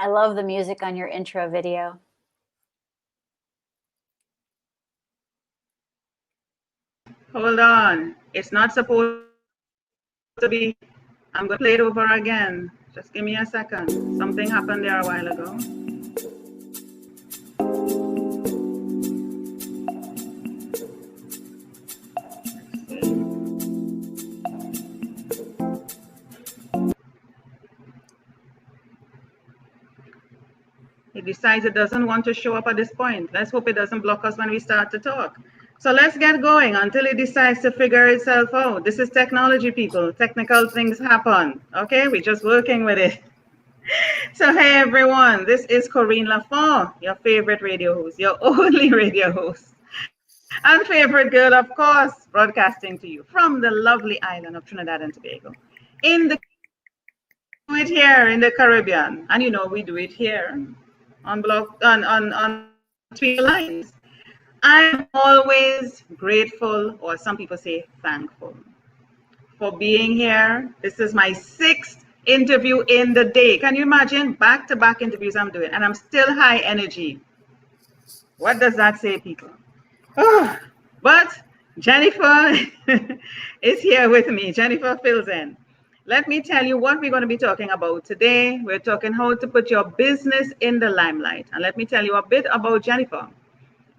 I love the music on your intro video. Hold on. It's not supposed to be. I'm going to play it over again. Just give me a second. Something happened there a while ago. It decides it doesn't want to show up at this point. Let's hope it doesn't block us when we start to talk. So let's get going until it decides to figure itself out. This is technology, people. Technical things happen. Okay, we're just working with it. So hey everyone, this is Corine La Font, your favorite radio host, your only radio host, and favorite girl, of course, broadcasting to you from the lovely island of Trinidad and Tobago. In the do it here in the Caribbean, and you know we do it here on between the lines. I'm always grateful, or some people say thankful, for being here. This is my 6th interview in the day. Can you imagine? Back-to-back interviews I'm doing, and I'm still high energy. What does that say, people? Oh, but Jennifer is here with me, Jennifer Filzen. Let me tell you what we're going to be talking about today. We're talking how to put your business in the limelight. And let me tell you a bit about Jennifer.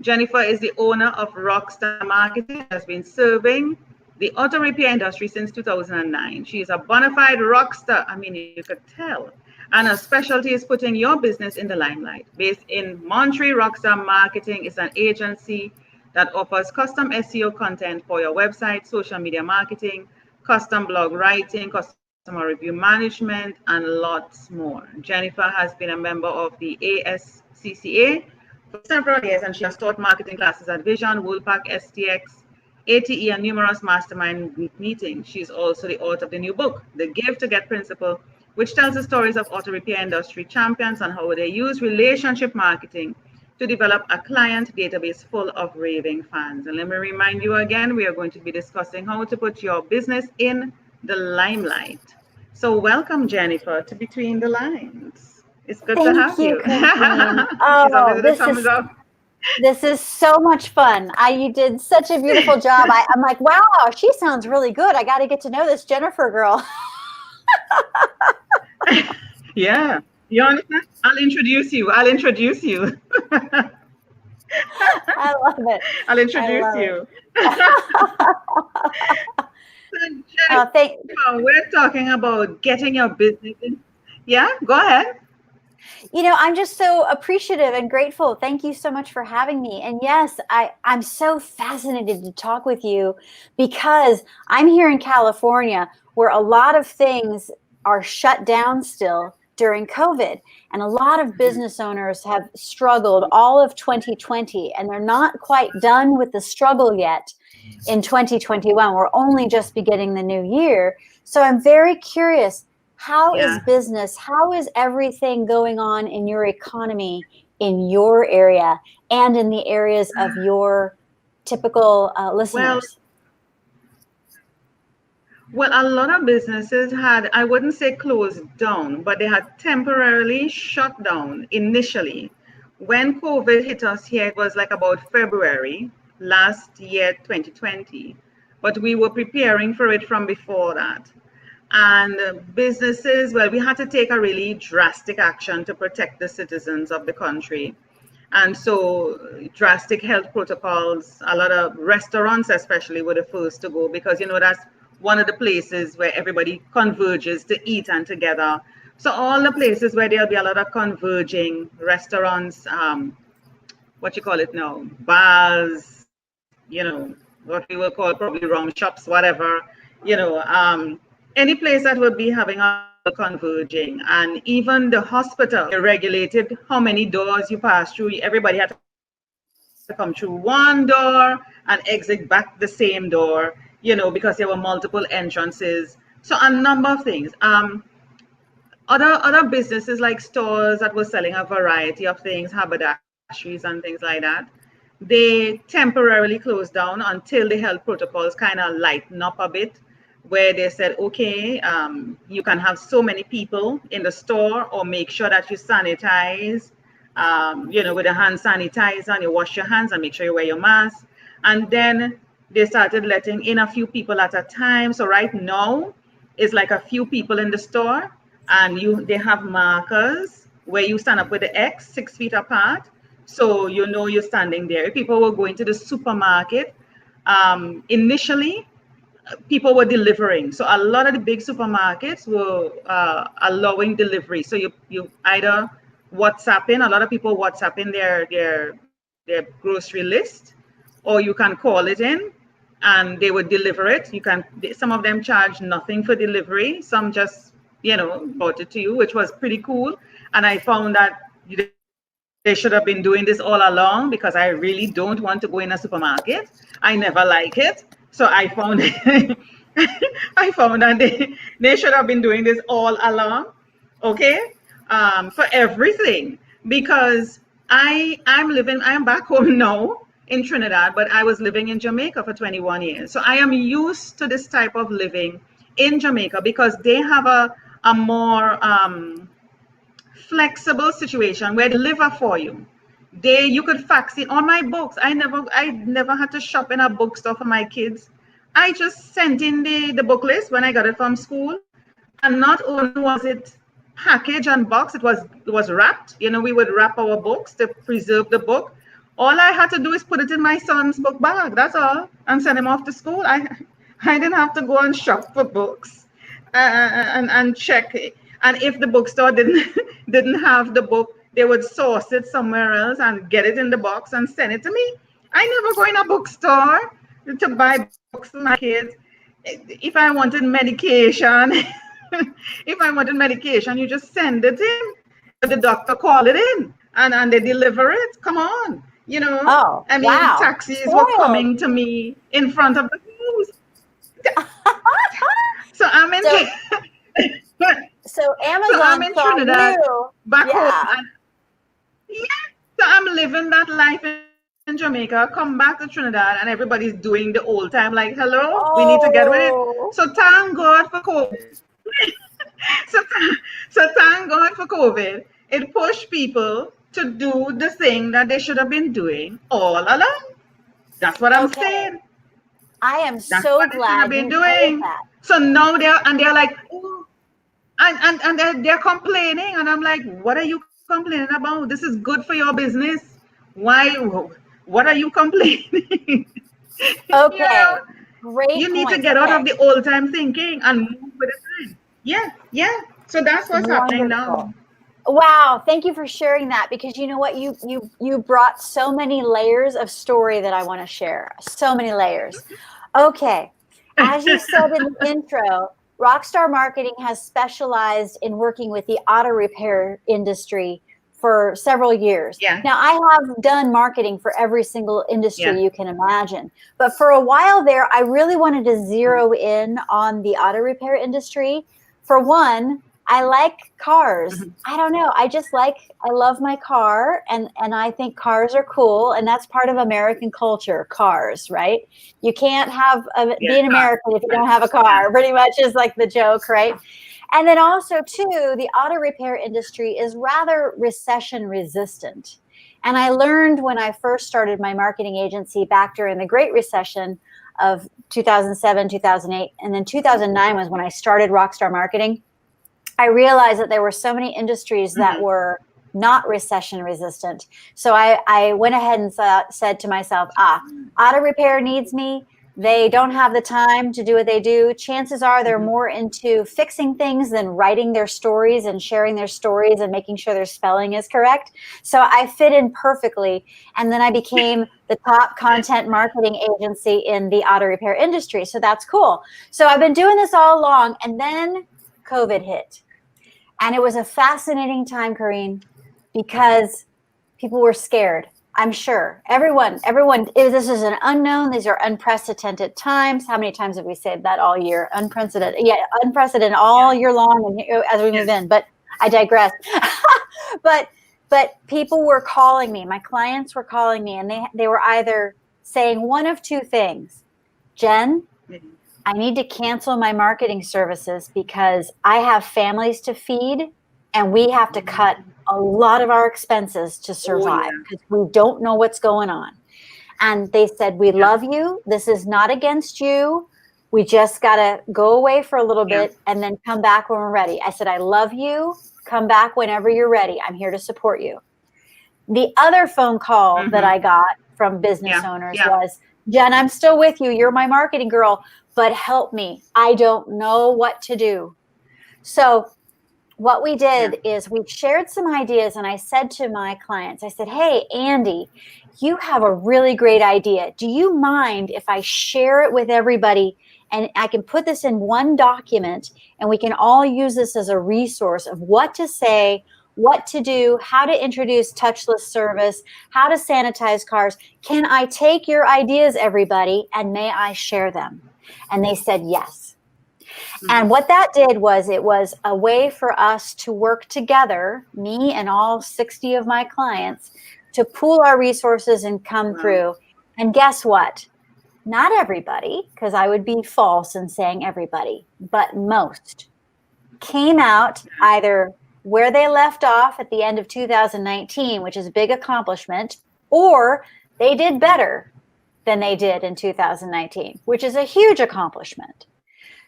Jennifer is the owner of Rockstar Marketing, has been serving the auto repair industry since 2009. She is a bona fide rock star. I mean, you could tell. And her specialty is putting your business in the limelight. Based in Montreal, Rockstar Marketing is an agency that offers custom SEO content for your website, social media marketing, custom blog writing, customer review management, and lots more. Jennifer has been a member of the ASCCA for several years, and she has taught marketing classes at Vision, Woolpack, STX, ATE, and numerous mastermind group meetings. She's also the author of the new book, The Give to Get Principle, which tells the stories of auto repair industry champions and how they use relationship marketing to develop a client database full of raving fans. And let me remind you again, we are going to be discussing how to put your business in the limelight. So welcome, Jennifer, to Between the Lines. It's good to have you. Oh, this is so much fun. You did such a beautiful job. I'm like, wow, she sounds really good. I got to get to know this Jennifer girl. Yeah, you understand? I'll introduce you. I love it. I'll introduce you. So, Jennifer, we're talking about getting your business in. Yeah, go ahead. You know, I'm just so appreciative and grateful. Thank you so much for having me. And yes, I'm so fascinated to talk with you because I'm here in California where a lot of things are shut down still during COVID. And a lot of business owners have struggled all of 2020, and they're not quite done with the struggle yet in 2021. We're only just beginning the new year. So I'm very curious. How is business? How is everything going on in your economy, in your area, and in the areas of your typical listeners? Well, a lot of businesses had, I wouldn't say closed down, but they had temporarily shut down initially. When COVID hit us here, it was like about February last year, 2020. But we were preparing for it from before that. And businesses, well, we had to take a really drastic action to protect the citizens of the country. And so drastic health protocols, a lot of restaurants especially were the first to go because, you know, that's one of the places where everybody converges to eat and together. So all the places where there'll be a lot of converging restaurants, what you call it now, bars, you know, what we will call probably rum shops, whatever, you know, any place that would be having a converging. And even the hospital regulated how many doors you pass through. Everybody had to come through one door and exit back the same door, you know, because there were multiple entrances. So a number of things. Other businesses like stores that were selling a variety of things, haberdasheries and things like that, they temporarily closed down until the health protocols kind of lighten up a bit. where they said, okay, you can have so many people in the store, or make sure that you sanitize, with a hand sanitizer, and you wash your hands and make sure you wear your mask. And then they started letting in a few people at a time. So right now it's like a few people in the store, and they have markers where you stand up with the X 6 feet apart. So you're standing there. If people were going to the supermarket, initially people were delivering. So a lot of the big supermarkets were allowing delivery. So you either WhatsApp in, a lot of people WhatsApp in their grocery list, or you can call it in and they would deliver it. Some of them charge nothing for delivery. Some just, brought it to you, which was pretty cool. And I found that they should have been doing this all along, because I really don't want to go in a supermarket. I never like it. So I found I found that they should have been doing this all along, okay, for everything. Because I'm back home now in Trinidad, but I was living in Jamaica for 21 years. So I am used to this type of living in Jamaica, because they have a more flexible situation where they deliver for you. You could fax it on my books. I never had to shop in a bookstore for my kids. I just sent in the book list when I got it from school. And not only was it packaged and boxed, it was wrapped. We would wrap our books to preserve the book. All I had to do is put it in my son's book bag, that's all, and send him off to school. I didn't have to go and shop for books and check it. And if the bookstore didn't have the book, they would source it somewhere else and get it in the box and send it to me. I never go in a bookstore to buy books for my kids. If I wanted medication, you just send it in. The doctor call it in and they deliver it. Come on. Oh, I mean, wow. taxis were coming to me in front of the house. So I'm in. So Amazon so I'm in Trinidad, back home. So I'm living that life in Jamaica, come back to Trinidad, and everybody's doing the old time, like, hello, we need to get with it. So thank God for COVID. so thank God for COVID. It pushed people to do the thing that they should have been doing all along. That's what I'm saying. I am That's so what glad they should have been you doing. that. So now they're like, oh, and they're complaining, and I'm like, what are you complaining about? This is good for your business. Why? What are you complaining? Okay, great. You need to get out of the old time thinking and move with the time. Yeah. So that's what's happening now. Wow, thank you for sharing that, because you know what, you brought so many layers of story that I want to share. So many layers. Okay, as you said in the intro, Rockstar Marketing has specialized in working with the auto repair industry for several years. Yeah. Now, I have done marketing for every single industry you can imagine. But for a while there, I really wanted to zero in on the auto repair industry. For one, I like cars. I don't know. I love my car, and I think cars are cool, and that's part of American culture, cars, right? You can't be an American if you don't have a car, pretty much is like the joke, right? And then also too, the auto repair industry is rather recession resistant. And I learned when I first started my marketing agency back during the Great Recession of 2007, 2008, and then 2009 was when I started Rockstar Marketing. I realized that there were so many industries that were not recession resistant. So I went ahead and said to myself, auto repair needs me. They don't have the time to do what they do. Chances are they're more into fixing things than writing their stories and sharing their stories and making sure their spelling is correct. So I fit in perfectly. And then I became the top content marketing agency in the auto repair industry. So that's cool. So I've been doing this all along. And then COVID hit. And it was a fascinating time, Corine, because people were scared. I'm sure everyone, this is an unknown. These are unprecedented times. How many times have we said that all year? Unprecedented. Yeah, unprecedented all year long and as we move in, but I digress. but people were calling me. My clients were calling me, and they were either saying one of two things. Jen, I need to cancel my marketing services because I have families to feed and we have to cut a lot of our expenses to survive because we don't know what's going on. And they said, we love you. This is not against you. We just got to go away for a little bit and then come back when we're ready. I said, I love you. Come back whenever you're ready. I'm here to support you. The other phone call that I got from business owners was, Jen, I'm still with you. You're my marketing girl, but help me. I don't know what to do. So what we did is we shared some ideas, and I said to my clients, I said, hey, Andy, you have a really great idea. Do you mind if I share it with everybody and I can put this in one document and we can all use this as a resource of what to say, what to do, how to introduce touchless service, how to sanitize cars. Can I take your ideas, everybody, and may I share them? And they said yes. And what that did was it was a way for us to work together, me and all 60 of my clients, to pool our resources and come through. And guess what? Not everybody, because I would be false in saying everybody, but most came out either where they left off at the end of 2019, which is a big accomplishment, or they did better than they did in 2019, which is a huge accomplishment.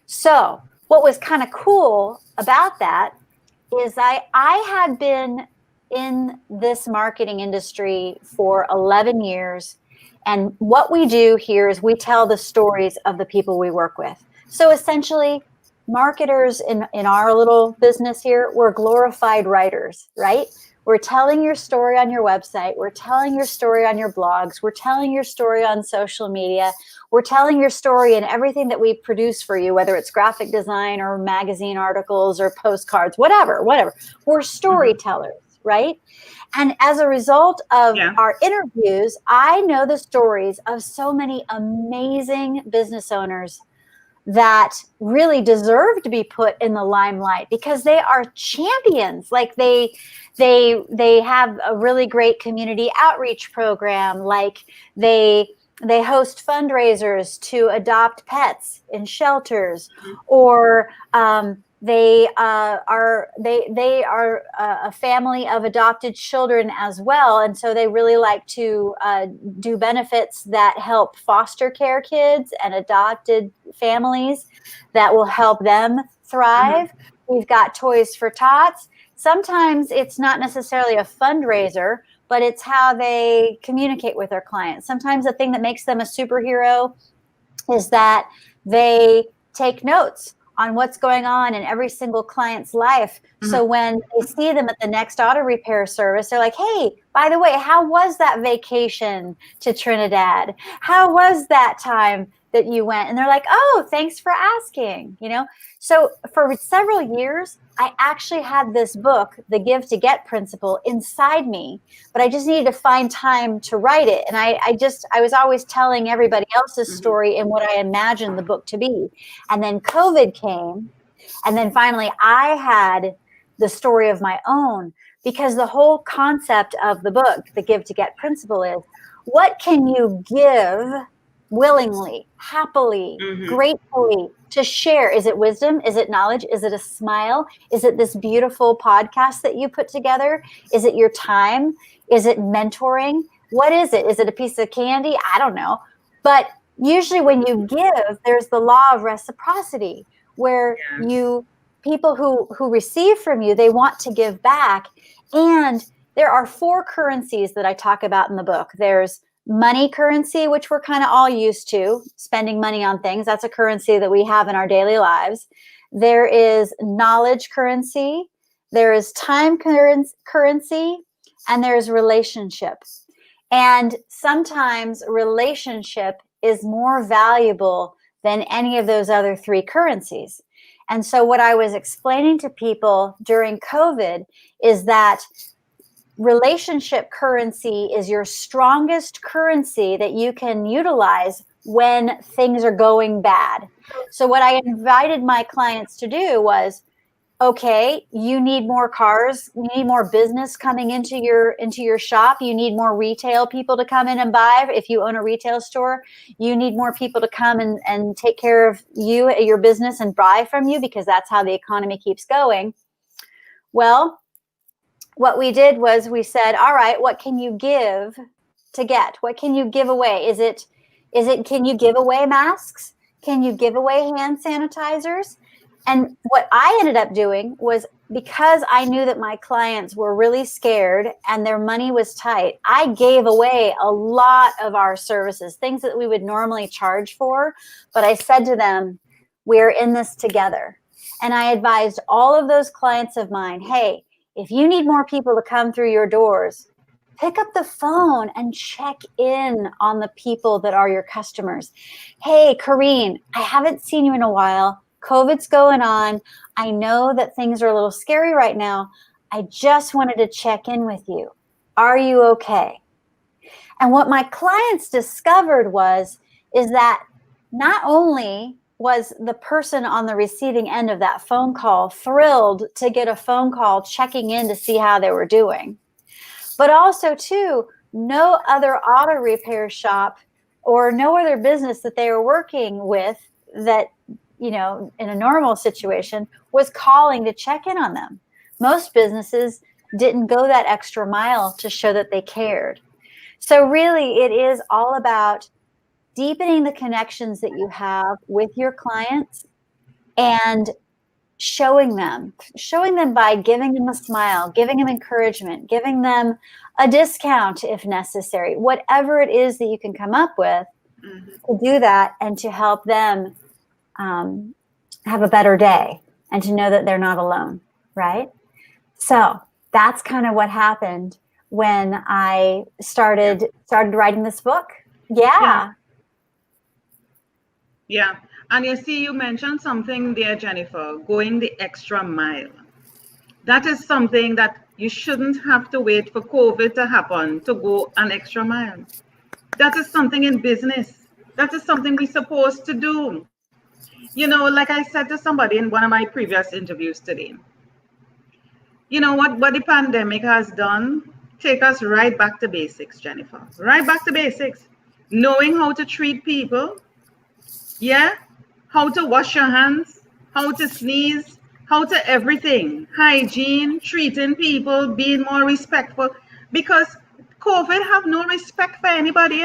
So what was kind of cool about that is I had been in this marketing industry for 11 years. And what we do here is we tell the stories of the people we work with. So essentially, marketers in our little business here, we're glorified writers, right? We're telling your story on your website. We're telling your story on your blogs. We're telling your story on social media. We're telling your story in everything that we produce for you, whether it's graphic design or magazine articles or postcards, whatever. We're storytellers, right? And as a result of our interviews, I know the stories of so many amazing business owners that really deserve to be put in the limelight because they are champions. Like they have a really great community outreach program. Like they host fundraisers to adopt pets in shelters, or they are a family of adopted children as well, and so they really like to do benefits that help foster care kids and adopted families that will help them thrive. We've got Toys for Tots. Sometimes it's not necessarily a fundraiser, but it's how they communicate with their clients. Sometimes the thing that makes them a superhero is that they take notes on what's going on in every single client's life. So when they see them at the next auto repair service, they're like, hey, by the way, how was that vacation to Trinidad? How was that time that you went? And they're like, oh, thanks for asking, you know? So for several years, I actually had this book, The Give to Get Principle, inside me, but I just needed to find time to write it. And I was always telling everybody else's story and what I imagined the book to be. And then COVID came, and then finally I had the story of my own, because the whole concept of the book, The Give to Get Principle, is what can you give willingly, happily, gratefully to share? Is it wisdom? Is it knowledge? Is it a smile? Is it this beautiful podcast that you put together? Is it your time? Is it mentoring? What is it? Is it a piece of candy? I don't know. But usually when you give, there's the law of reciprocity, where people who receive from you, they want to give back. And there are 4 currencies that I talk about in the book. There's money currency, which we're kind of all used to, spending money on things. That's a currency that we have in our daily lives. There is knowledge currency. There is time currency. And there's relationship. And sometimes relationship is more valuable than any of those other 3 currencies. And so what I was explaining to people during COVID is that relationship currency is your strongest currency that you can utilize when things are going bad. So what I invited my clients to do was, okay, you need more cars, you need more business coming into your shop, you need more retail people to come in and buy. If you own a retail store, you need more people to come and take care of you, your business, and buy from you, because that's how the economy keeps going. Well, what we did was we said, all right, what can you give to get? What can you give away? Is it can you give away masks? Can you give away hand sanitizers? And what I ended up doing was, because I knew that my clients were really scared and their money was tight, I gave away a lot of our services, things that we would normally charge for. But I said to them, we're in this together. And I advised all of those clients of mine, hey, if you need more people to come through your doors, pick up the phone and check in on the people that are your customers. Hey, Corine, I haven't seen you in a while. COVID's going on. I know that things are a little scary right now. I just wanted to check in with you. Are you okay? And what my clients discovered is that not only was the person on the receiving end of that phone call thrilled to get a phone call checking in to see how they were doing, but also too, no other auto repair shop or no other business that they were working with that, in a normal situation, was calling to check in on them. Most businesses didn't go that extra mile to show that they cared. So really, it is all about deepening the connections that you have with your clients and showing them by giving them a smile, giving them encouragement, giving them a discount if necessary, whatever it is that you can come up with to do that and to help them have a better day and to know that they're not alone, right? So that's kind of what happened when I started writing this book. Yeah. And you see, you mentioned something there, Jennifer, going the extra mile. That is something that you shouldn't have to wait for COVID to happen to go an extra mile. That is something in business. That is something we're supposed to do. Like I said to somebody in one of my previous interviews today, what the pandemic has done, take us right back to basics, Jennifer. Right back to basics. Knowing how to treat people. Yeah, how to wash your hands, how to sneeze, how to everything. Hygiene, treating people, being more respectful. Because COVID have no respect for anybody,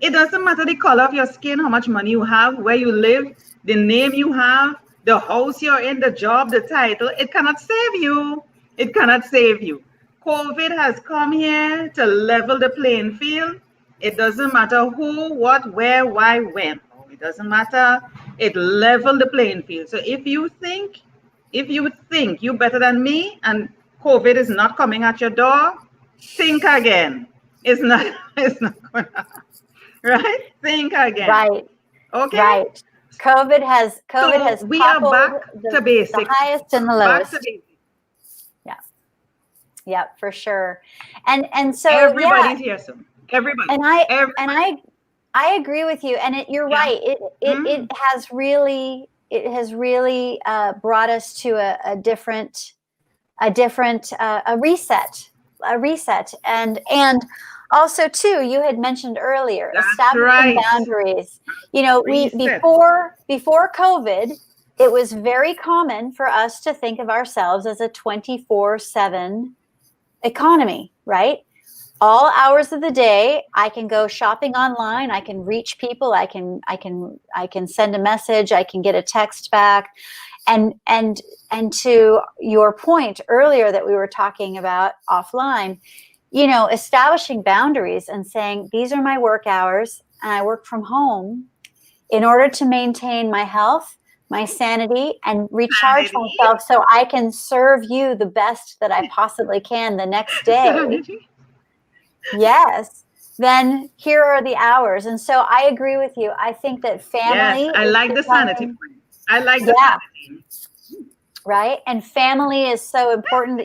It doesn't matter the color of your skin, how much money you have, where you live, the name you have, the house you're in, the job, the title. It cannot save you. It cannot save you. COVID has come here to level the playing field. It doesn't matter who, what, where, why, when. It doesn't matter. It leveled the playing field. So if you think you're better than me and COVID is not coming at your door, think again. It's not gonna, right? Think again. Right. Okay. Right. COVID has we are back to basics. The highest and the lowest. Back to basics. Yeah, for sure. And so everybody's here soon. Everybody. I agree with you. And you're right. It has really brought us to a reset. And also too, you had mentioned earlier, establishing boundaries. Before COVID, it was very common for us to think of ourselves as a 24/7 economy, right? All hours of the day, I can go shopping online. I can reach people. I can send a message. I can get a text back. And to your point earlier that we were talking about offline, establishing boundaries and saying, these are my work hours and I work from home in order to maintain my health, my sanity, and recharge myself so I can serve you the best that I possibly can the next day. Yes. Then here are the hours. And so I agree with you. I think that family. Yes, I like the sanity. I like the sanity. Right. And family is so important.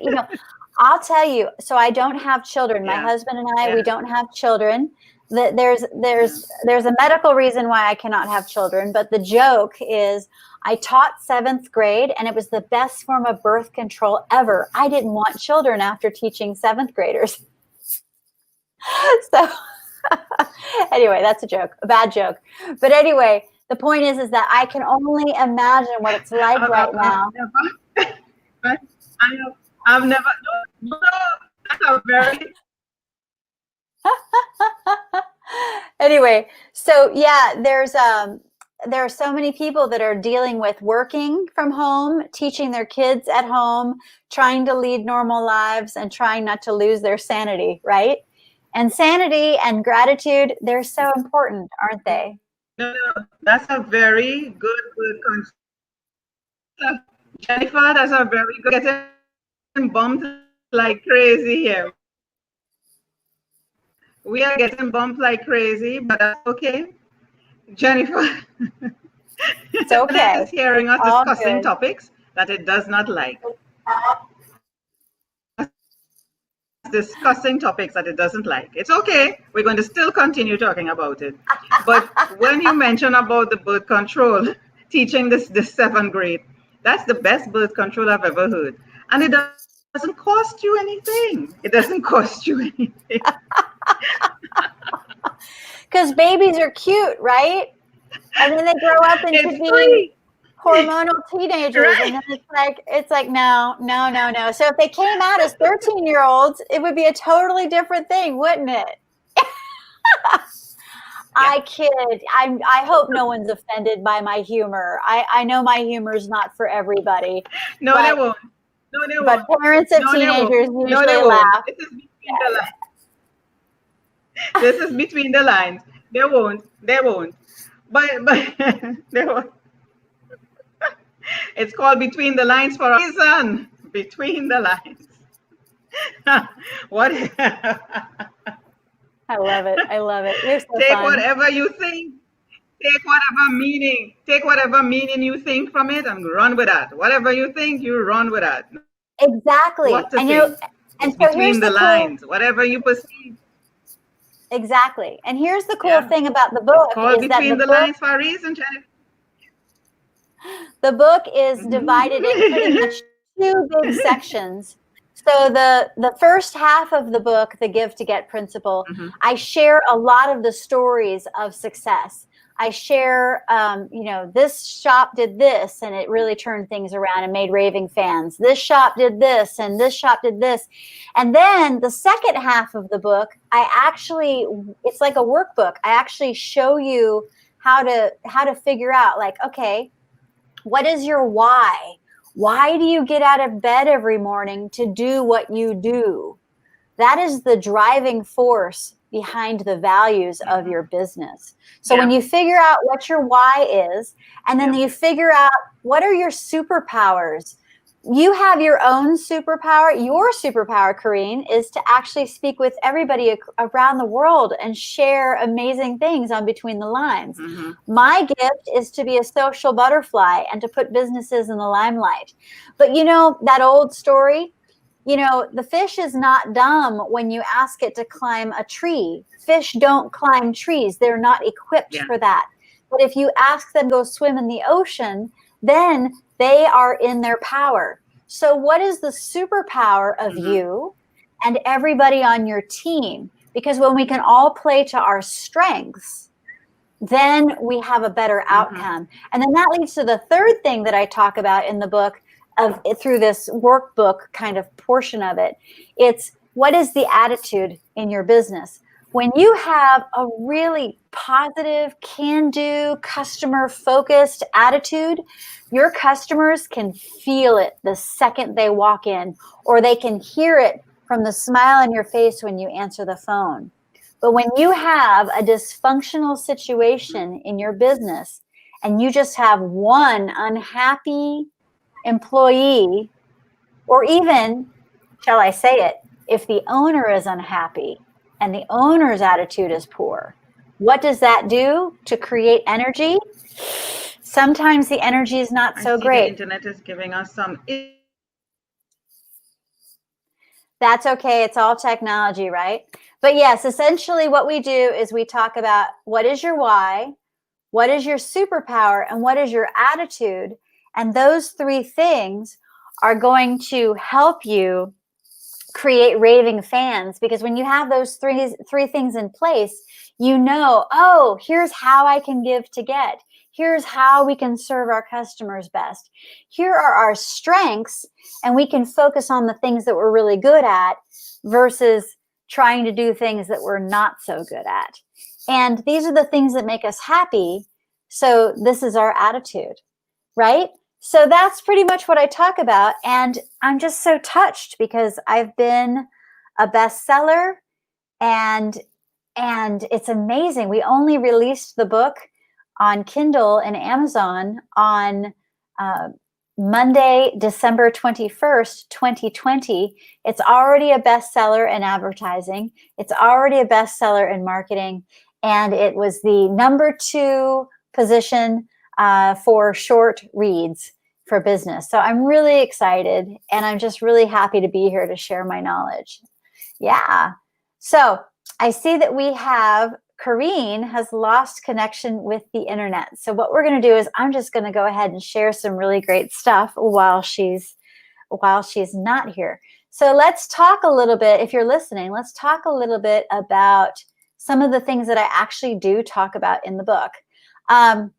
I'll tell you, so I don't have children. My husband and I, we don't have children. there's a medical reason why I cannot have children, but the joke is I taught 7th grade and it was the best form of birth control ever. I didn't want children after teaching 7th graders. So anyway, that's a joke, a bad joke. But anyway, the point is that I can only imagine what it's like right now. I've never, no, that's a very. Anyway, so yeah, there are so many people that are dealing with working from home, teaching their kids at home, trying to lead normal lives and trying not to lose their sanity, right? And sanity and gratitude, they're so important, aren't they? No, that's a very good concept. Jennifer, that's a very good, getting bumped like crazy here. We are getting bumped like crazy, but that's okay. Jennifer, it's okay. Is hearing us discussing topics that it does not like. Discussing topics that it doesn't like. It's okay. We're going to still continue talking about it. But when you mention about the birth control, teaching this 7th grade, that's the best birth control I've ever heard. And it doesn't cost you anything. It doesn't cost you anything. Because babies are cute, right? And then they grow up into being hormonal teenagers, right. And then it's like no. So if they came out as 13-year-olds, it would be a totally different thing, wouldn't it? Yeah. I kid. I hope no one's offended by my humor. I know my humor is not for everybody. No, they won't. No, they won't. But parents of teenagers usually laugh. This is between the lines. They won't. But they won't. It's called Between the Lines for a reason. Between the lines. What? I love it. You're so Take fun. whatever you think. Take whatever meaning you think from it and run with that. Whatever you think, you run with that. Exactly. What to think. And so between the lines, whatever you perceive. Exactly. And here's the cool thing about the book. It's called Between the Lines for a reason, Jennifer. The book is divided in pretty much 2 big sections. So the first half of the book, the Give to Get principle, I share a lot of the stories of success. I share, this shop did this and it really turned things around and made raving fans. This shop did this and this shop did this. And then the second half of the book, it's like a workbook. I actually show you how to figure out, like, okay, what is your why? Why do you get out of bed every morning to do what you do? That is the driving force behind the values of your business. So when you figure out what your why is, and then you figure out what are your superpowers, you have your own superpower. Your superpower, Corine, is to actually speak with everybody around the world and share amazing things on Between the Lines. My gift is to be a social butterfly and to put businesses in the limelight. But that old story, the fish is not dumb when you ask it to climb a tree. Fish don't climb trees. They're not equipped for that. But if you ask them to go swim in the ocean, then they are in their power. So what is the superpower of you and everybody on your team? Because when we can all play to our strengths, then we have a better outcome. And then that leads to the third thing that I talk about in the book through this workbook kind of portion of it. It's what is the attitude in your business? When you have a really positive, can-do, customer-focused attitude, your customers can feel it the second they walk in, or they can hear it from the smile on your face when you answer the phone. But when you have a dysfunctional situation in your business and you just have one unhappy employee, or even, shall I say it, if the owner is unhappy and the owner's attitude is poor, what does that do to create energy? Sometimes the energy is not so great. The internet is giving us some. That's okay. It's all technology, right? But yes, essentially what we do is we talk about what is your why, what is your superpower, and what is your attitude. And those three things are going to help you create raving fans, because when you have those three things in place, you know, oh, here's how I can give to get. Here's how we can serve our customers best. Here are our strengths, and we can focus on the things that we're really good at versus trying to do things that we're not so good at. And these are the things that make us happy. So this is our attitude, right? So that's pretty much what I talk about. And I'm just so touched because I've been a bestseller, and it's amazing. We only released the book on Kindle and Amazon on Monday, December 21st, 2020. It's already a bestseller in advertising. It's already a bestseller in marketing. And it was the number 2 position for short reads for business. So I'm really excited, and I'm just really happy to be here to share my knowledge. Yeah. So I see that we have Corine has lost connection with the internet. So what we're going to do is I'm just going to go ahead and share some really great stuff while she's not here. So let's talk a little bit, if you're listening, let's talk a little bit about some of the things that I actually do talk about in the book. I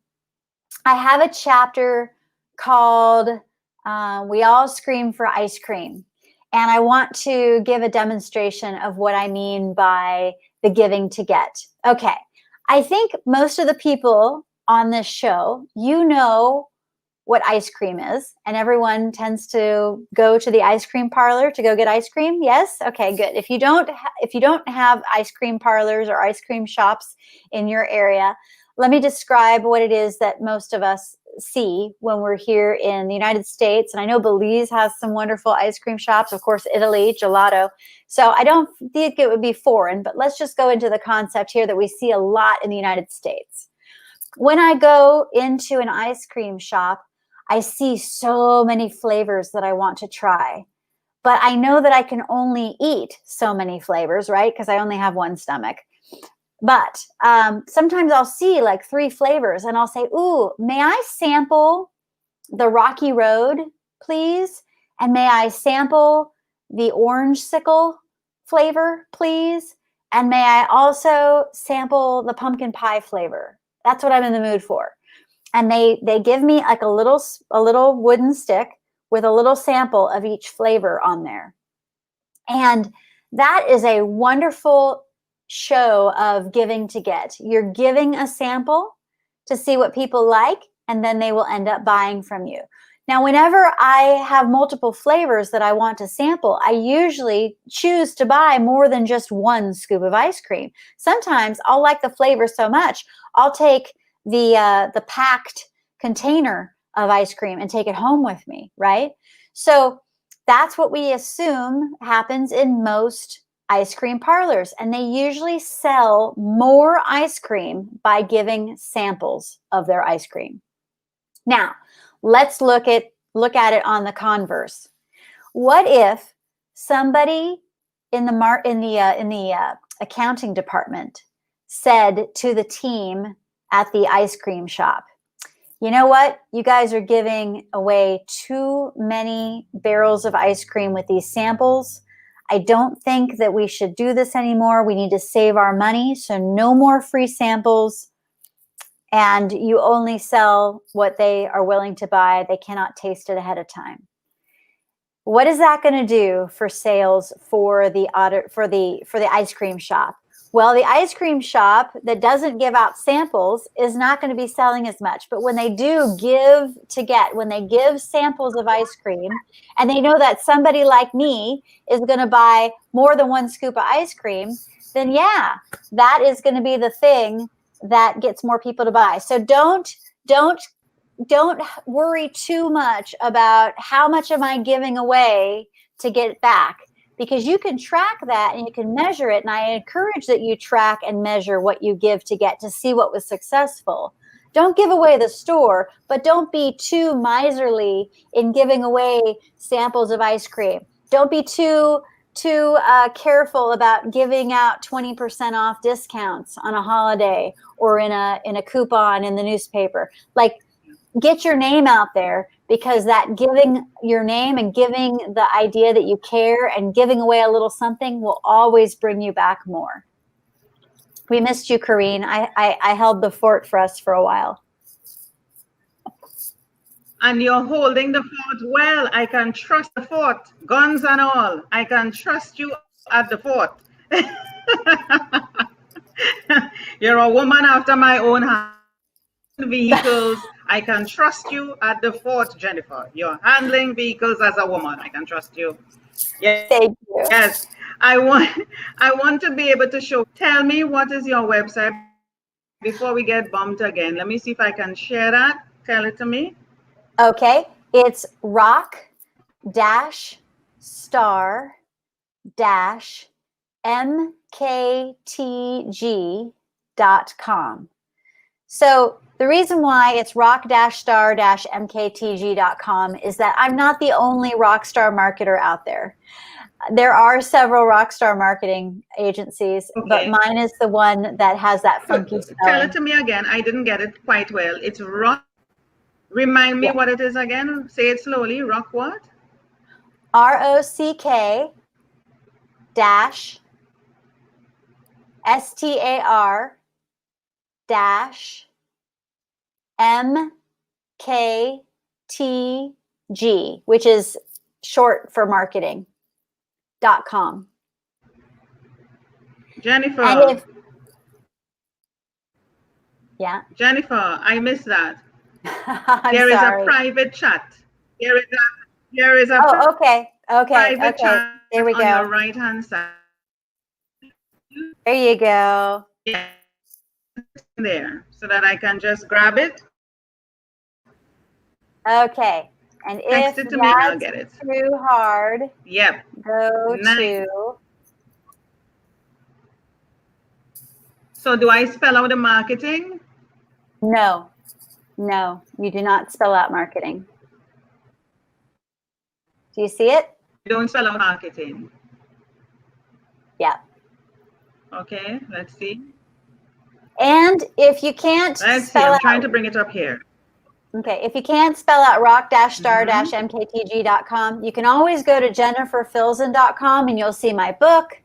have a chapter called We All Scream for Ice Cream. And I want to give a demonstration of what I mean by the giving to get. Okay. I think most of the people on this show, you know what ice cream is, and everyone tends to go to the ice cream parlor to go get ice cream. Yes? Okay, good. If you don't have ice cream parlors or ice cream shops in your area, let me describe what it is that most of us see when we're here in the United States. And I know Belize has some wonderful ice cream shops, of course, Italy, gelato. So I don't think it would be foreign, but let's just go into the concept here that we see a lot in the United States. When I go into an ice cream shop, I see so many flavors that I want to try, but I know that I can only eat so many flavors, right? Because I only have one stomach. But sometimes I'll see like 3 flavors, and I'll say, ooh, may I sample the Rocky Road, please? And may I sample the orange sickle flavor, please? And may I also sample the pumpkin pie flavor? That's what I'm in the mood for. And they give me like a little wooden stick with a little sample of each flavor on there. And that is a wonderful show of giving to get. You're giving a sample to see what people like, and then they will end up buying from you. Now, whenever I have multiple flavors that I want to sample, I usually choose to buy more than just 1 scoop of ice cream. Sometimes I'll like the flavor so much, I'll take the packed container of ice cream and take it home with me, right? So that's what we assume happens in most ice cream parlors, and they usually sell more ice cream by giving samples of their ice cream. Now, let's look at it on the converse. What if somebody in the accounting department said to the team at the ice cream shop, you know what? You guys are giving away too many barrels of ice cream with these samples. I don't think that we should do this anymore. We need to save our money. So no more free samples. And you only sell what they are willing to buy. They cannot taste it ahead of time. What is that going to do for sales for the ice cream shop? Well, the ice cream shop that doesn't give out samples is not going to be selling as much. But when they do give to get, when they give samples of ice cream, and they know that somebody like me is going to buy more than 1 scoop of ice cream, then yeah, that is going to be the thing that gets more people to buy. So don't worry too much about how much am I giving away to get it back, because you can track that and you can measure it. And I encourage that you track and measure what you give to get to see what was successful. Don't give away the store, but don't be too miserly in giving away samples of ice cream. Don't be too too careful about giving out 20% off discounts on a holiday or in a coupon in the newspaper. Like, get your name out there, because that giving your name and giving the idea that you care and giving away a little something will always bring you back more. We missed you, Corine. I held the fort for us for a while. And you're holding the fort well. I can trust the fort, guns and all. I can trust you at the fort. You're a woman after my own heart. Vehicles, I can trust you at the fort, Jennifer. You're handling vehicles as a woman. I can trust you. Yes. Thank you. Yes. I want to be able to show. Tell me, what is your website before we get bumped again? Let me see if I can share that. Tell it to me. Okay. It's rock-star-mktg.com. So the reason why it's rock-star-mktg.com is that I'm not the only rockstar marketer out there. There are several rockstar marketing agencies, but mine is the one that has that funky spelling. Tell it to me again. I didn't get it quite well. It's rock. Remind me what it is again. Say it slowly. Rock what? ROCK dash STAR dash MKTG, which is short for marketing.com. Jennifer. Jennifer, I missed that. There is a private chat. There is a private chat. There we go. On your right hand side. There you go. Yeah. There, so that I can just grab it. Okay. And text if it to me, I'll get it. Too hard. Yep. Go to. So do I spell out the marketing? No, you do not spell out marketing. Do you see it? You don't spell out marketing. Yeah. Okay, let's see. And if you can't I'm trying to bring it up here. Okay, if you can't spell out rock-star-mktg.com, you can always go to jenniferfilzen.com and you'll see my book,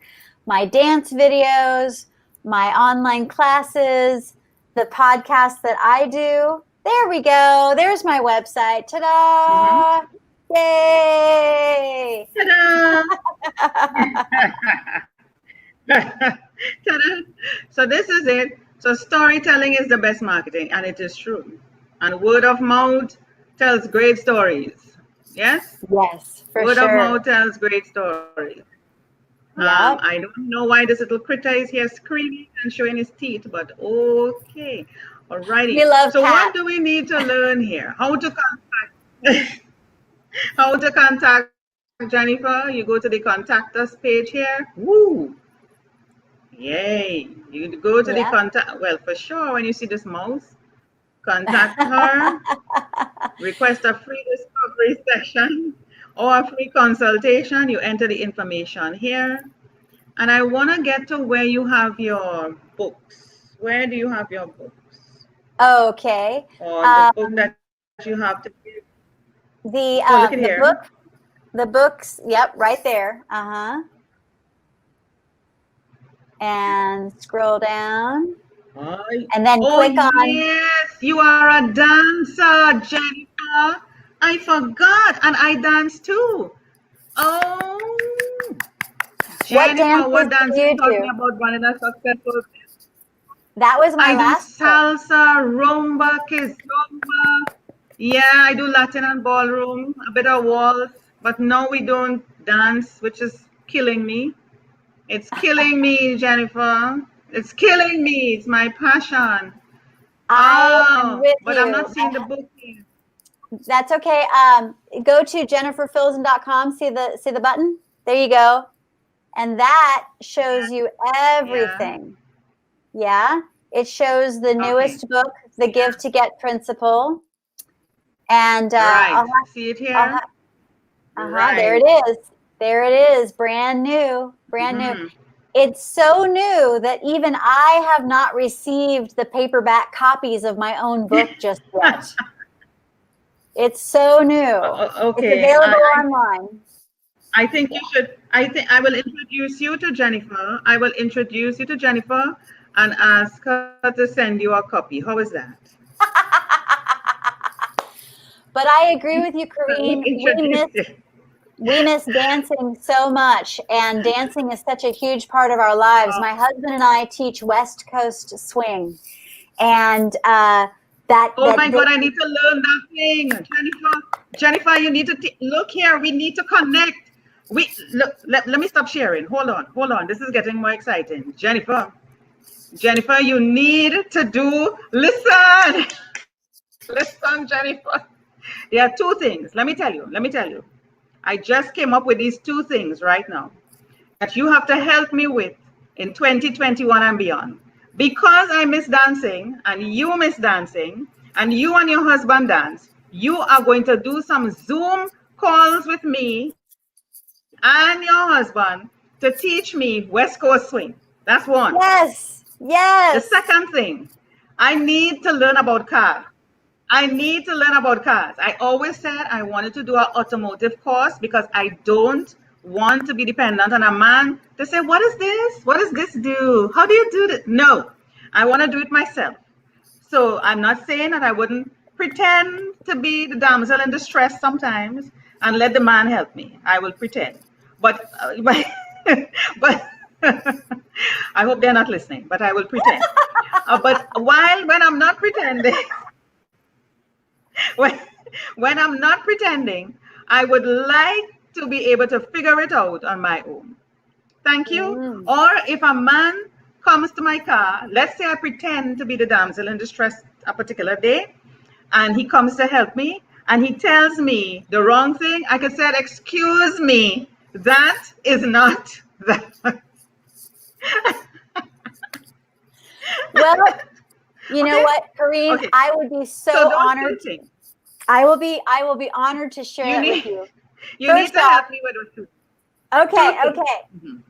my dance videos, my online classes, the podcast that I do. There we go. There's my website. Ta-da! Yay! Ta-da! Ta-da! So this is it. So storytelling is the best marketing, and it is true. And word of mouth tells great stories. Yes? Yes, for sure. Word of mouth tells great stories. Yep. I don't know why this little critter is here screaming and showing his teeth, but okay. Alrighty. We love so cats. What do we need to learn here? How to contact Jennifer? You go to the contact us page here. Woo! Yay! You go to the contact. Well, for sure, when you see this mouse, contact her. Request a free discovery session or a free consultation. You enter the information here. And I want to get to where you have your books. Where do you have your books? Okay. Or the book that you have to give. The books, yep, right there. And scroll down. And then click on. Yes, you are a dancer, Jennifer. I forgot, and I dance too. Oh, Jennifer, what dance you talking about running a successful business? That was my last. I do salsa, rumba, kizomba. Yeah, I do Latin and ballroom, a bit of waltz, but no, we don't dance, which is killing me. It's killing me, Jennifer. It's killing me. It's my passion. I'm with but you. I'm not seeing the book here. That's okay. Go to jenniferfilzen.com. See the button? There you go. And that shows you everything. Yeah. It shows the newest book, The Give to Get Principle. And right. See it here? There it is. There it is, brand new, brand new. Mhm. It's so new that even I have not received the paperback copies of my own book just yet. It's so new. It's Okay, available online. I think you should. I think I will introduce you to Jennifer. I will introduce you to Jennifer and ask her to send you a copy. How is that? But I agree with you, I will Corine. introduce you. We miss dancing so much, and dancing is such a huge part of our lives. My husband and I teach West Coast swing, and Oh my God, I need to learn that thing, Jennifer. Jennifer, you need to look here. We need to connect. We look. Let me stop sharing. Hold on, hold on. This is getting more exciting, Jennifer. Jennifer, you need to do. Listen, listen, Jennifer. There are two things. Let me tell you. Let me tell you. I just came up with these two things right now that you have to help me with in 2021 and beyond. Because I miss dancing and you miss dancing and you and your husband dance, you are going to do some Zoom calls with me and your husband to teach me West Coast swing. That's one. Yes, The yes. second thing, I need to learn about cars. I need to learn about cars. I always said I wanted to do an automotive course because I don't want to be dependent on a man to say, what is this? What does this do? How do you do this? No, I want to do it myself. So I'm not saying that I wouldn't pretend to be the damsel in distress sometimes and let the man help me. I will pretend. But but I hope they're not listening, but I will pretend. But when I'm not pretending, when, when I'm not pretending, I would like to be able to figure it out on my own. Thank you. Mm. Or if a man comes to my car, let's say I pretend to be the damsel in distress a particular day, and he comes to help me, and he tells me the wrong thing, I could say, excuse me, that is not that. Well, you know Okay? what, Corine? Okay. I would be so So those honored. two things. I will be honored to share You that need with you. you need First to off, help me with those two. okay, Two things.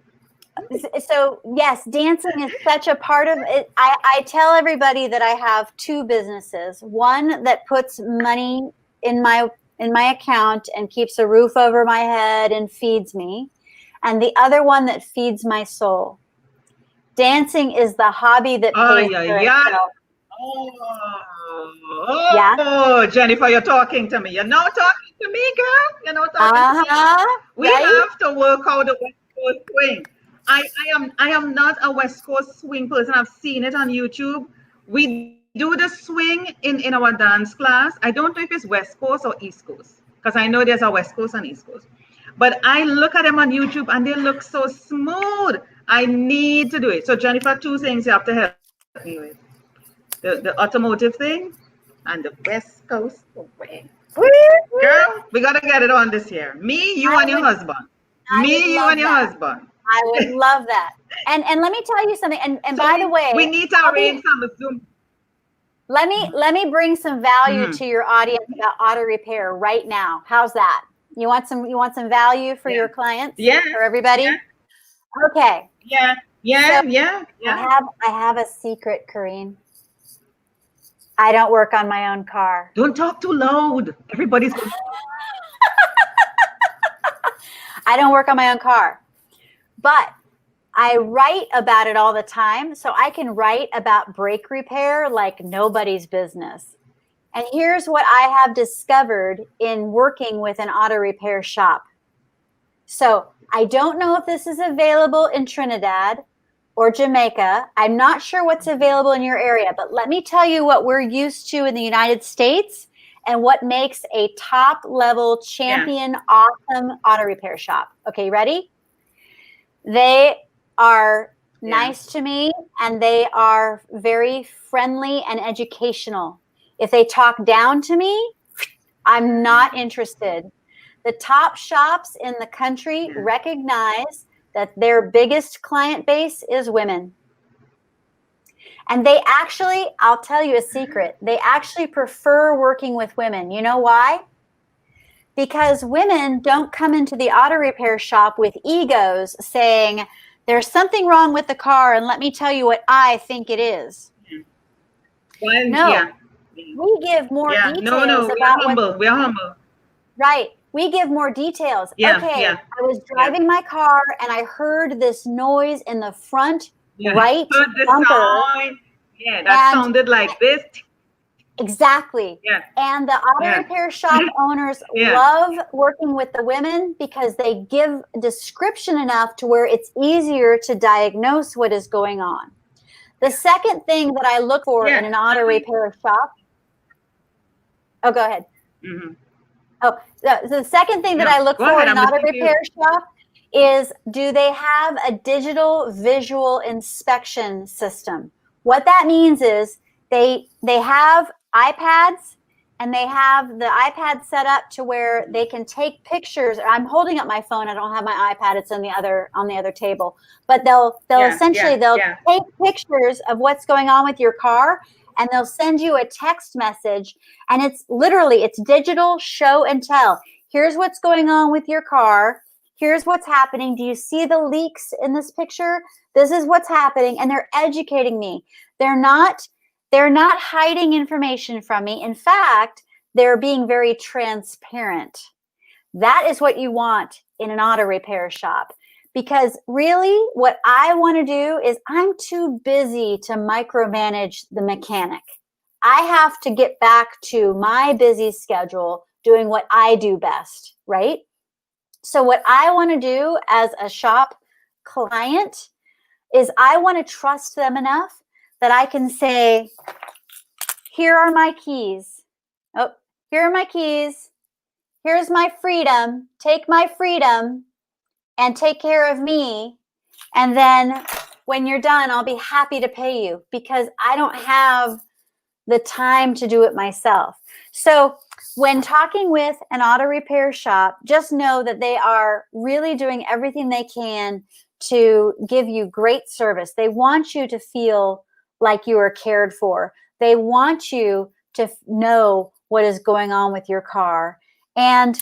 okay. So yes, dancing is such a part of it. I tell everybody that I have two businesses. One that puts money in my account and keeps a roof over my head and feeds me, and the other one that feeds my soul. Dancing is the hobby that Oh, pays yeah, for yeah. itself. Yeah. Oh, Jennifer, you're talking to me. You're not talking to me, girl. You're not talking to me. Uh-huh. We Right? have to work out the West Coast swing. I am not a West Coast swing person. I've seen it on YouTube. We do the swing in our dance class. I don't know if it's West Coast or East Coast, because I know there's a West Coast and East Coast. But I look at them on YouTube and they look so smooth. I need to do it. So Jennifer, two things you have to help me with. The automotive thing and the West Coast way. Girl, we gotta get it on this year. Me, you, and your husband. I would Me, you, love and your that. husband. I would love that. And let me tell you something. And So by the way, we need to arrange some Zoom. let me bring some value Mhm. to your audience about auto repair right now. How's that? You want some value for your clients? Yeah. For everybody? Yeah. Okay. Yeah. Yeah. So Yeah. Yeah. I have a secret, Corine. I don't work on my own car. Don't talk too loud. Everybody's going. I don't work on my own car. But I write about it all the time, so I can write about brake repair like nobody's business. And here's what I have discovered in working with an auto repair shop. So I don't know if this is available in Trinidad or Jamaica. I'm not sure what's available in your area, but let me tell you what we're used to in the United States and what makes a top level champion, awesome auto repair shop. Okay, ready? They are nice to me and they are very friendly and educational. If they talk down to me, I'm not interested. The top shops in the country recognize that their biggest client base is women. And they actually, I'll tell you a secret, they actually prefer working with women. You know why? because women don't come into the auto repair shop with egos saying, there's something wrong with the car and let me tell you what I think it is. Well, No, yeah. we give more Yeah. details No, we are about humble. We are humble. Right. We give more details. Yeah, Okay, yeah, I was driving my car and I heard this noise in the front right Heard the bumper. sound. Yeah, that And sounded like this. exactly. Yeah, And the auto yeah, repair shop owners yeah. love working with the women because they give description enough to where it's easier to diagnose what is going on. The second thing that I look for in an auto repair shop. Oh, go ahead. Mm-hmm. Oh, the second thing that I look for in an auto repair shop is, do they have a digital visual inspection system? What that means is they have iPads, and they have the iPad set up to where they can take pictures. I'm holding up my phone. I don't have my iPad. It's on the other table. But they'll essentially take pictures of what's going on with your car, and they'll send you a text message, and it's digital show and tell. Here's what's going on with your car. Here's what's happening. Do you see the leaks in this picture? This is what's happening. And they're educating me. They're not hiding information from me. In fact, they're being very transparent. That is what you want in an auto repair shop. Because really, what I want to do is, I'm too busy to micromanage the mechanic. I have to get back to my busy schedule doing what I do best, right? So what I want to do as a shop client is, I want to trust them enough that I can say, here are my keys. Oh, here are my keys. Here's my freedom. Take my freedom and take care of me. And then when you're done, I'll be happy to pay you, because I don't have the time to do it myself. So when talking with an auto repair shop, just know that they are really doing everything they can to give you great service. They want you to feel like you are cared for. They want you to know what is going on with your car. And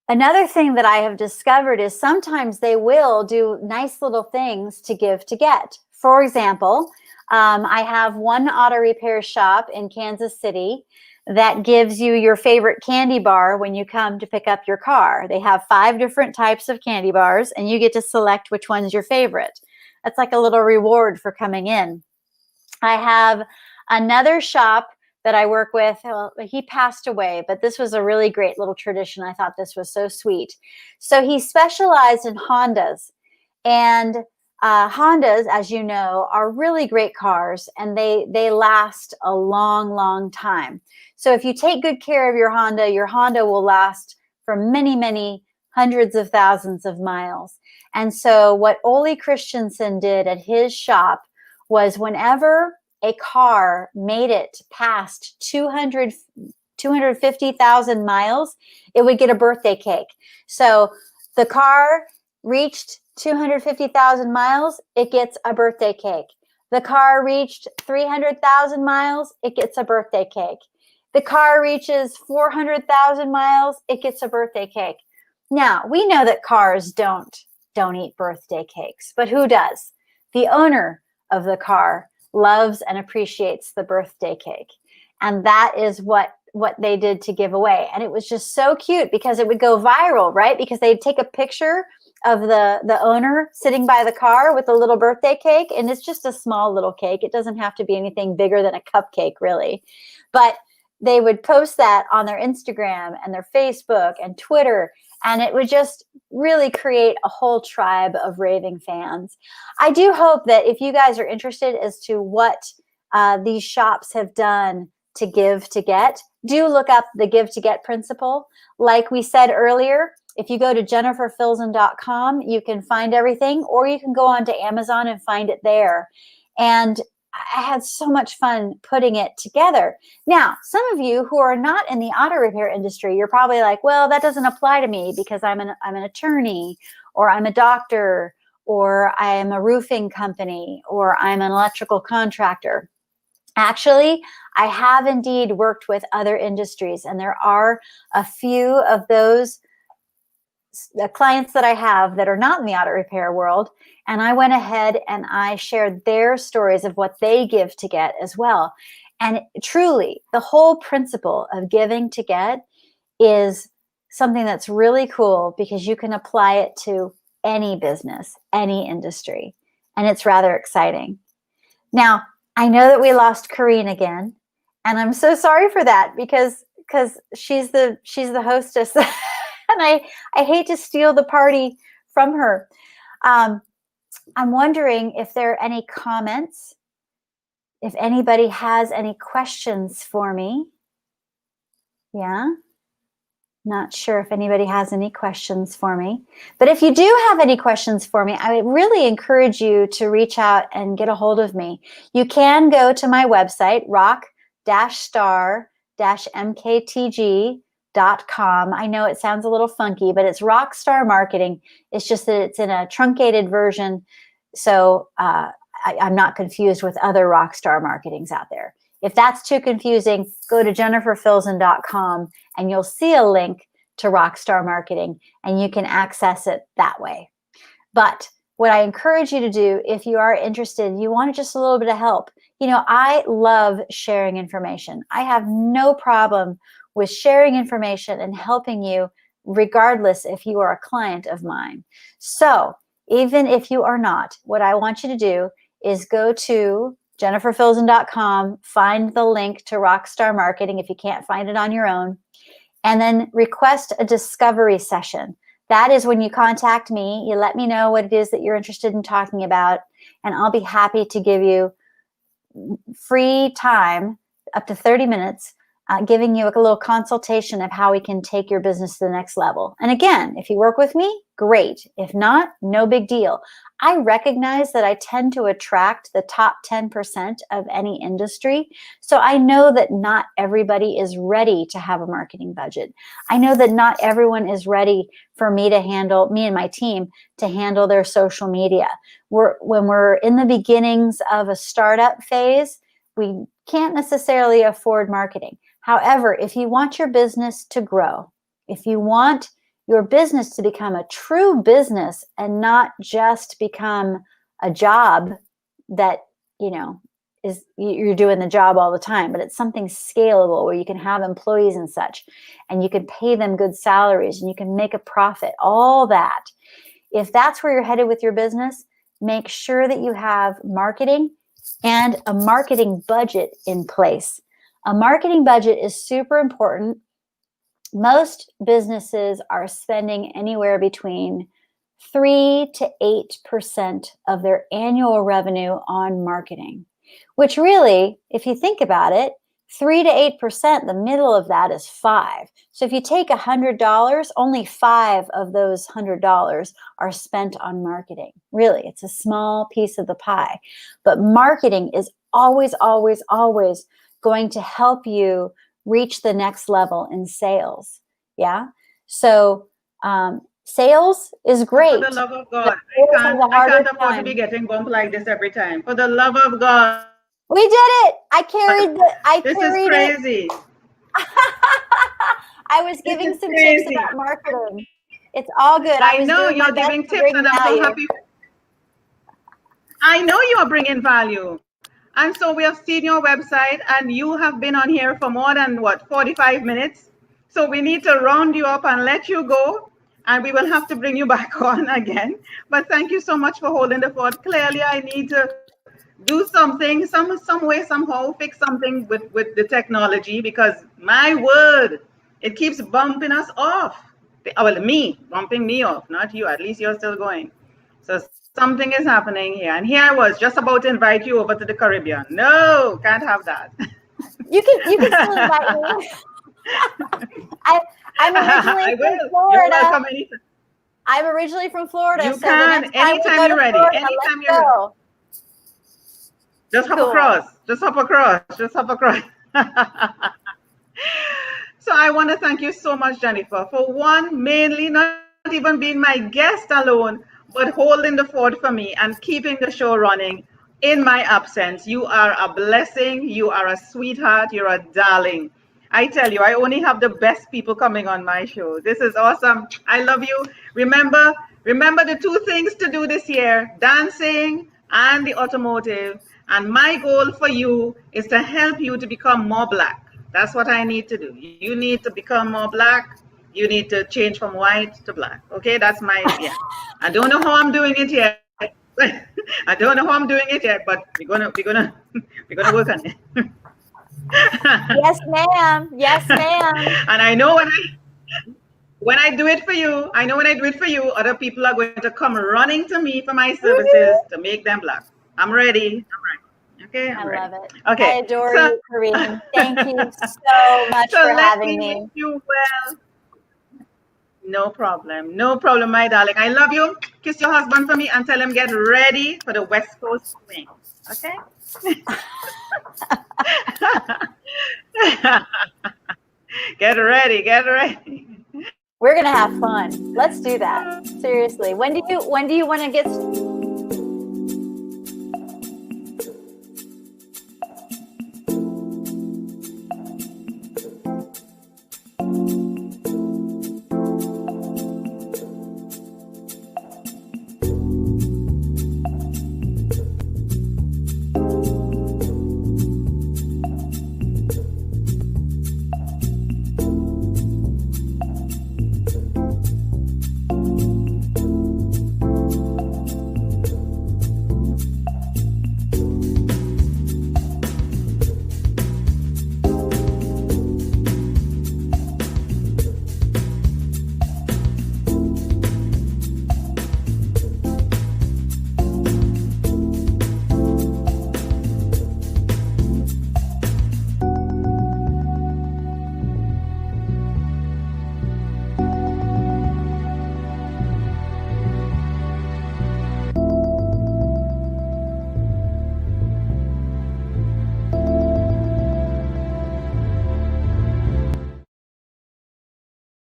another thing that I have discovered is, sometimes they will do nice little things to give to get. For example, I have one auto repair shop in Kansas City that gives you your favorite candy bar when you come to pick up your car. They have 5 different types of candy bars, and you get to select which one's your favorite. That's like a little reward for coming in. I have another shop that I work with. Well, he passed away, but this was a really great little tradition. I thought this was so sweet. So he specialized in Hondas, and Hondas, as you know, are really great cars, and they last a long, long time. So if you take good care of your Honda will last for many, many hundreds of thousands of miles. And so what Ole Christensen did at his shop was, whenever a car made it past 250,000 miles, it would get a birthday cake. So the car reached 250,000 miles, it gets a birthday cake. The car reached 300,000 miles, it gets a birthday cake. The car reaches 400,000 miles, it gets a birthday cake. Now, we know that cars don't eat birthday cakes, but who does? The owner of the car loves and appreciates the birthday cake. And that is what they did to give away. And it was just so cute, because it would go viral, right? Because they'd take a picture of the owner sitting by the car with a little birthday cake. And it's just a small little cake. It doesn't have to be anything bigger than a cupcake, really. But they would post that on their Instagram and their Facebook and Twitter. And it would just really create a whole tribe of raving fans. I do hope that if you guys are interested as to what these shops have done to give to get, do look up the give to get principle. Like we said earlier, if you go to jenniferfilzen.com, you can find everything, or you can go onto Amazon and find it there. And I had so much fun putting it together. Now, some of you who are not in the auto repair industry, you're probably like, well, that doesn't apply to me because I'm an attorney, or I'm a doctor, or I am a roofing company, or I'm an electrical contractor. Actually, I have indeed worked with other industries, and there are a few of those clients that I have that are not in the auto repair world. And I went ahead and I shared their stories of what they give to get as well. And truly, the whole principle of giving to get is something that's really cool because you can apply it to any business, any industry, and it's rather exciting. Now, I know that we lost Corine again, and I'm so sorry for that because she's the hostess, and I hate to steal the party from her. I'm wondering if there are any comments, if anybody has any questions for me. Yeah. Not sure if anybody has any questions for me, but if you do have any questions for me, I really encourage you to reach out and get a hold of me. You can go to my website, rock-star-mktg.com. I know it sounds a little funky, but it's Rockstar Marketing. It's just that it's in a truncated version, so I'm not confused with other Rockstar Marketings out there. If that's too confusing, go to jenniferfilzen.com and you'll see a link to Rockstar Marketing and you can access it that way. But what I encourage you to do, if you are interested, you want just a little bit of help. You know, I love sharing information. I have no problem with sharing information and helping you, regardless if you are a client of mine. So even if you are not, what I want you to do is go to jenniferfilzen.com, find the link to Rockstar Marketing if you can't find it on your own, and then request a discovery session. That is when you contact me, you let me know what it is that you're interested in talking about, and I'll be happy to give you free time, up to 30 minutes, giving you a little consultation of how we can take your business to the next level. And again, if you work with me, great. If not, no big deal. I recognize that I tend to attract the top 10% of any industry. So I know that not everybody is ready to have a marketing budget. I know that not everyone is ready for me and my team to handle their social media. When we're in the beginnings of a startup phase, we can't necessarily afford marketing. However, if you want your business to grow, if you want your business to become a true business and not just become a job that, is you're doing the job all the time, but it's something scalable where you can have employees and such, and you can pay them good salaries and you can make a profit, all that. If that's where you're headed with your business, make sure that you have marketing and a marketing budget in place. A marketing budget is super important. Most businesses are spending anywhere between 3 to 8% of their annual revenue on marketing, which really, if you think about it, 3 to 8%, the middle of that is 5. So if you take $100, only 5 of those $100 are spent on marketing. Really, it's a small piece of the pie. But marketing is always, always, always going to help you reach the next level in sales. Yeah. So sales is great. For the love of God, I can't afford to be getting bumped like this every time. For the love of God. We did it. I carried This is crazy. I was giving some tips about marketing. It's all good. I know you're giving tips and I'm so happy. I know you are bringing value. And so we have seen your website and you have been on here for more than 45 minutes. So we need to round you up and let you go. And we will have to bring you back on again. But thank you so much for holding the fort. Clearly, I need to do something, some way, somehow, fix something with the technology, because my word, it keeps bumping us off. Well, me, bumping me off, not you. At least you're still going. So something is happening here. And here I was just about to invite you over to the Caribbean. No, can't have that. You can still invite me. I'm originally from Florida. I'm originally from Florida. You can, anytime you're ready. Anytime you're ready. Just hop across. Just hop across. Just hop across. So I want to thank you so much, Jennifer, for one, mainly not even being my guest alone, but holding the fort for me and keeping the show running in my absence. You are a blessing. You are a sweetheart. You're a darling. I tell you, I only have the best people coming on my show. This is awesome. I love you. Remember the two things to do this year, dancing and the automotive. And my goal for you is to help you to become more black. That's what I need to do. You need to become more black. You need to change from white to black. Okay, that's my, yeah. I don't know how I'm doing it yet. I don't know how I'm doing it yet, but we're gonna work on it. Yes, ma'am. Yes, ma'am. And I know when I do it for you, I know when I do it for you, other people are going to come running to me for my services to make them black. I'm ready. I'm ready. Okay, I'm ready. I love it. Okay. I adore you, Corine. Thank you so much for having me. Wish you well. No problem. No problem, my darling. I love you. Kiss your husband for me and tell him get ready for the West Coast swing. Okay? Get ready. Get ready. We're gonna have fun. Let's do that. Seriously. When do you want to get